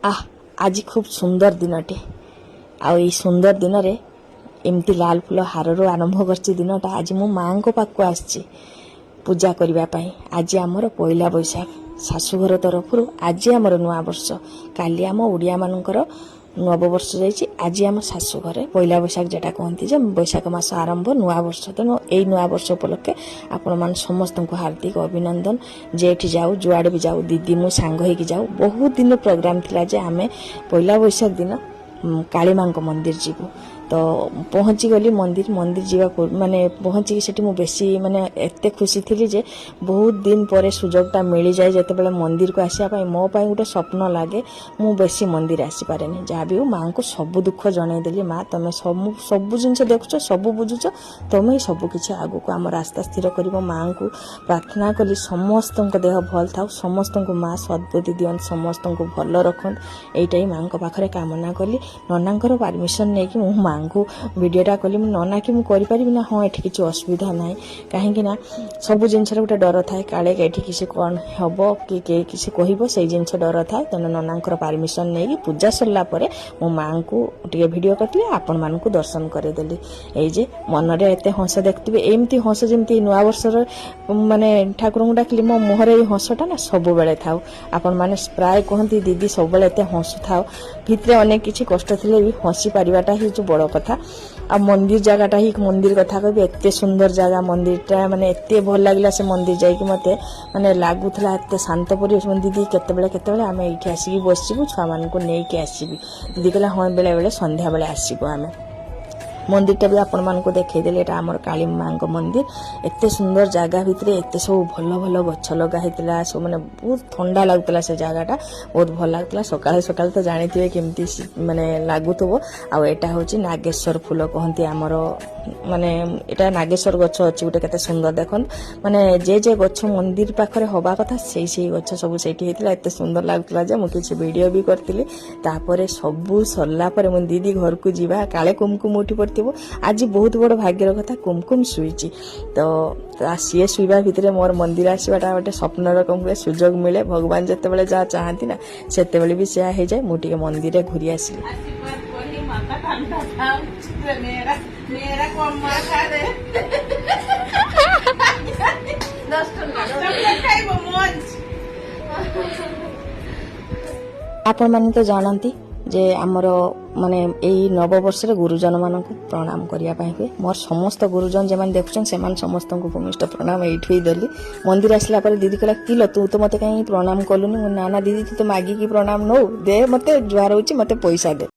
आज खूब सुंदर दिनटे आई सुंदर दिन रे एमती लाल फुल हार आरंभ कर दिनटा आज मो माँ को पाक आसी पूजा करने आज आमर पहला बैशाख शाशुघर तरफ आज आमर नुआ वर्ष काली आम ओडिया मानकर नववर्ष जाइए आज आम शाशुघर पहला बैशाख जेटा कहती जे बैशाख मास आरंभ नुआ वर्ष तेणु यही नुआ वर्ष उपलक्षे आपण मान समस्त को हार्दिक अभिनंदन जेठी जाऊ जुआड़े भी जाऊ दीदी मु सांग होगी जाऊ बहुत दिन प्रोग्राम थिला जे आमे पहला बैशाख दिन काली माँ मंदिर जीवु तो पहुँची गली मंदिर मंदिर जीवा माने पहुँची सेठी मु बेसी माने एते खुशी थी जे बहुत दिन पर सुजोगटा मिल जाए जिते बड़े मंदिर को आसा मो गोटे स्वप्न लगे मु बेसी मंदिर आसी पारे जहाँ भी माँ को सब दुख जनईदेली माँ तुम सब जिन देखुच सब बुझुच तुम ही सबकि आगु को आम रास्ता स्थिर कर माँ को प्रार्थना कली समस्त देह भल था समस्त को माँ सद्बुद्धि दियन समस्त को भल रखन यहीटा ही माँ पाखे कामना कली ननांकर परमिशन नहीं कि माँ को वीडियोटा कली नना कि मुझे ना हाँ ये किसी असुविधा ना कहीं सब जिनस गोटे डर थाए काले ये किसी कौन हम कि किसी कह से जिन डर थाए तेना ननांकर परमिशन नहीं पूजा सरला मो माँ को टे भिड करती आपण मान को दर्शन करदेली ये मनरे एत हस देखते एमती हस जमी नुआ वर्षर माने ठाकुर को डाकिली मो मुहर ये हसटा ना सब बेले था आपण मैंने प्राय कहती दीदी सब एत हसु था भितर अनेक किसी कष्ट थे भी हसी पारिबाटा ही जो बड़ कथा आ मंदिर जगहटा ही मंदिर कथा कह एत सुंदर जगह मंदिरटा माने एत भल लगे से मंदिर जाइए मत माने लगुला एत शांत परिवेश दीदी केते आम ये आसिक बसबू छुआ मान को लेकिन आसबी दीदी कहला हाँ बेले बेले संध्या बेले आसबू आम मंदिरटा भी आपण मान को देखईदेले एटा आमर काली माँ को मंदिर एत सुंदर जगह भितर एत सब भल भल गछ लगा होता सब माने बहुत ठंडा लगुला से जगहटा बहुत भल लगुला सकाଳେ सकाଳେ तो जानी केमती माने लगुव आटा हूँ नागेश्वर फूल कहती आमर माने एटा नागेश्वर गछ अच्छी गोटे केते सुंदर देखन माने जे गछ मंदिर पाखरे हवा कथा से गछ सब सेठी हेतिला एते सुंदर लगुला जे मु किछि वीडियो भी करतिली तापरे सबु सरला परे मो दीदी घर को जीवा काले कुमकुम उठी पड़थिबो आज बहुत बड़ भाग्यर कथा कुमकुम सुईची तो सी शुवा भितर मोर मंदिर आसवाटा गोटे स्वप्न रकम हुए सुजोग मिले भगवान जिते बड़े जहाँ चाहती ना सेते बड़े भी सेया हो जाए मुझे मंदिर घूरी आसली आपण माने तो जानती जे आमर माने यही नववर्ष गुरुजन मान प्रणाम करने हुए मोर समस्त गुरुजन जो देखुन से समस्त को भूमिष्ठ प्रणाम ये देली मंदिर आसला दीदी कहला किल तू तो मत कहीं प्रणाम कलुनी ना ना दीदी तू तो मागिकी प्रणाम नौ दे मत जुआर हो मत पैसा दे।